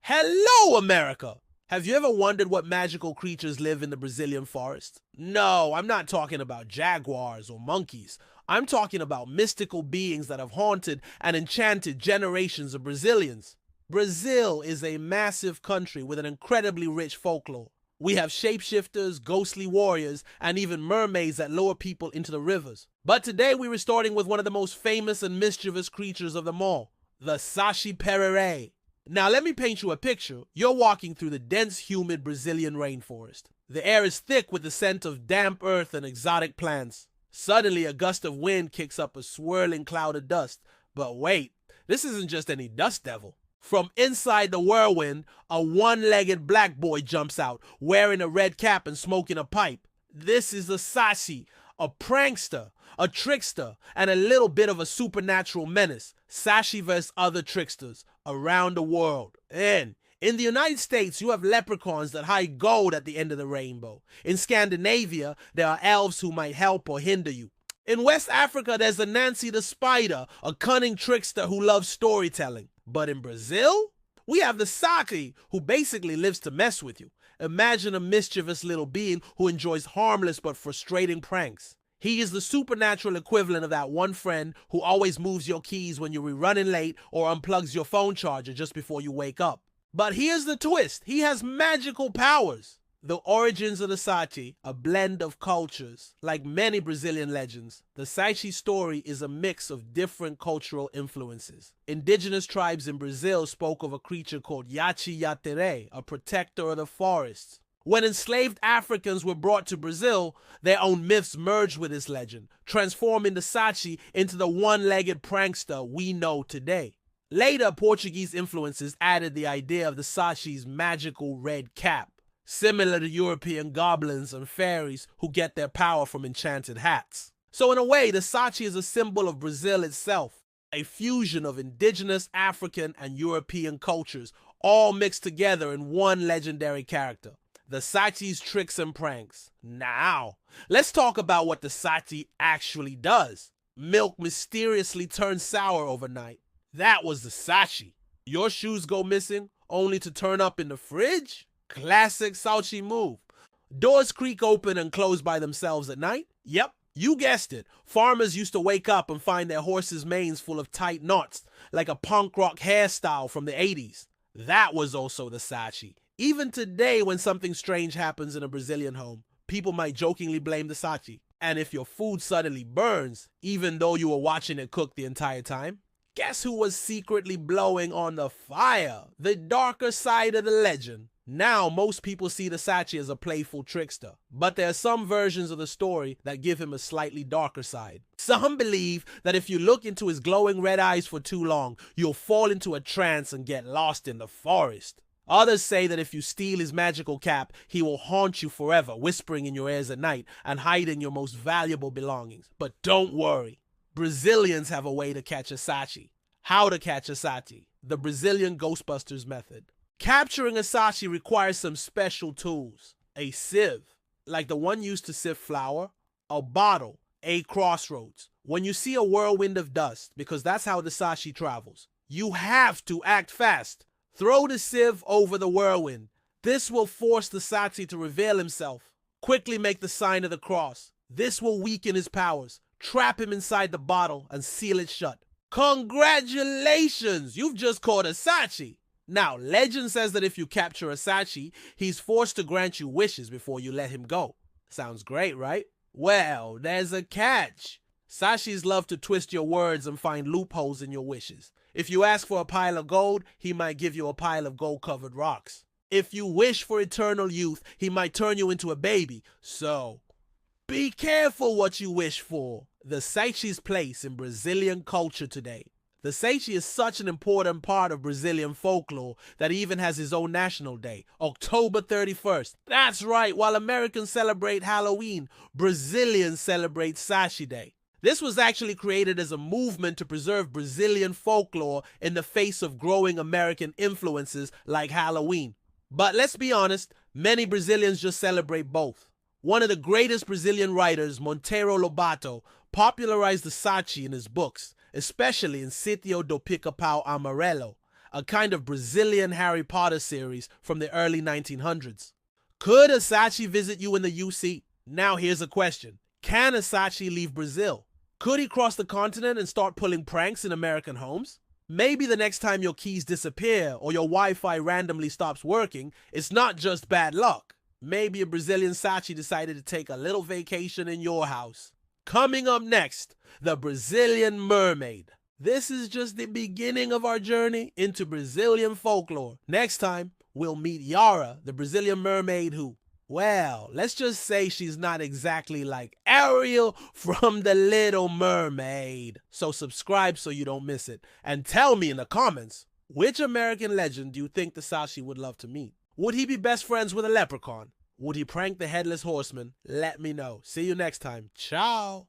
Hello, America! Have you ever wondered what magical creatures live in the Brazilian forest? No, I'm not talking about jaguars or monkeys. I'm talking about mystical beings that have haunted and enchanted generations of Brazilians. Brazil is a massive country with an incredibly rich folklore. We have shapeshifters, ghostly warriors, and even mermaids that lure people into the rivers. But today we're starting with one of the most famous and mischievous creatures of them all, the Saci-Pererê. Now let me paint you a picture. You're walking through the dense, humid Brazilian rainforest. The air is thick with the scent of damp earth and exotic plants. Suddenly, a gust of wind kicks up a swirling cloud of dust. But wait, this isn't just any dust devil. From inside the whirlwind, a one-legged black boy jumps out, wearing a red cap and smoking a pipe. This is a Saci, a prankster, a trickster, and a little bit of a supernatural menace. Saci vs. other tricksters around the world. And in the United States, you have leprechauns that hide gold at the end of the rainbow. In Scandinavia, there are elves who might help or hinder you. In West Africa, there's a Nancy the Spider, a cunning trickster who loves storytelling. But in Brazil, we have the Saci, who basically lives to mess with you. Imagine a mischievous little being who enjoys harmless but frustrating pranks. He is the supernatural equivalent of that one friend who always moves your keys when you're running late or unplugs your phone charger just before you wake up. But here's the twist. He has magical powers. The origins of the Saci, a blend of cultures. Like many Brazilian legends, the Saci story is a mix of different cultural influences. Indigenous tribes in Brazil spoke of a creature called Yachi-Yatere, a protector of the forests. When enslaved Africans were brought to Brazil, their own myths merged with this legend, transforming the Saci into the one-legged prankster we know today. Later, Portuguese influences added the idea of the Saci's magical red cap, similar to European goblins and fairies who get their power from enchanted hats. So in a way, the Saci is a symbol of Brazil itself, a fusion of indigenous, African, and European cultures, all mixed together in one legendary character. The Saci's tricks and pranks. Now, let's talk about what the Saci actually does. Milk mysteriously turns sour overnight. That was the Saci. Your shoes go missing, only to turn up in the fridge? Classic Saci move. Doors creak open and close by themselves at night? Yep, you guessed it. Farmers used to wake up and find their horses' manes full of tight knots, like a punk rock hairstyle from the 80s. That was also the Saci. Even today, when something strange happens in a Brazilian home, people might jokingly blame the Saci. And if your food suddenly burns, even though you were watching it cook the entire time, guess who was secretly blowing on the fire? The darker side of the legend. Now, most people see the Saci as a playful trickster, but there are some versions of the story that give him a slightly darker side. Some believe that if you look into his glowing red eyes for too long, you'll fall into a trance and get lost in the forest. Others say that if you steal his magical cap, he will haunt you forever, whispering in your ears at night and hiding your most valuable belongings. But don't worry, Brazilians have a way to catch a Saci. How to catch a Saci? The Brazilian Ghostbusters method. Capturing a Saci requires some special tools. A sieve, like the one used to sift flour. A bottle, a crossroads. When you see a whirlwind of dust, because that's how the Saci travels, you have to act fast. Throw the sieve over the whirlwind. This will force the Saci to reveal himself. Quickly make the sign of the cross. This will weaken his powers. Trap him inside the bottle and seal it shut. Congratulations! You've just caught a Saci. Now, legend says that if you capture a Saci, he's forced to grant you wishes before you let him go. Sounds great, right? Well, there's a catch. Sacis love to twist your words and find loopholes in your wishes. If you ask for a pile of gold, he might give you a pile of gold-covered rocks. If you wish for eternal youth, he might turn you into a baby. So, be careful what you wish for. The Saci's place in Brazilian culture today. The Saci is such an important part of Brazilian folklore that he even has his own national day, October 31st. That's right, while Americans celebrate Halloween, Brazilians celebrate Saci Day. This was actually created as a movement to preserve Brazilian folklore in the face of growing American influences like Halloween. But let's be honest, many Brazilians just celebrate both. One of the greatest Brazilian writers, Monteiro Lobato, popularized the Saci in his books, especially in Sítio do Pica-Pau Amarelo, a kind of Brazilian Harry Potter series from the early 1900s. Could a Saci visit you in the UC? Now here's a question. Can a Saci leave Brazil? Could he cross the continent and start pulling pranks in American homes? Maybe the next time your keys disappear or your Wi-Fi randomly stops working, it's not just bad luck. Maybe a Brazilian Saci decided to take a little vacation in your house. Coming up next, the Brazilian mermaid. This is just the beginning of our journey into Brazilian folklore. Next time, we'll meet Yara, the Brazilian mermaid who, well, let's just say she's not exactly like Ariel from The Little Mermaid. So subscribe so you don't miss it. And tell me in the comments, which American legend do you think the Saci would love to meet? Would he be best friends with a leprechaun? Would he prank the Headless Horseman? Let me know. See you next time. Ciao.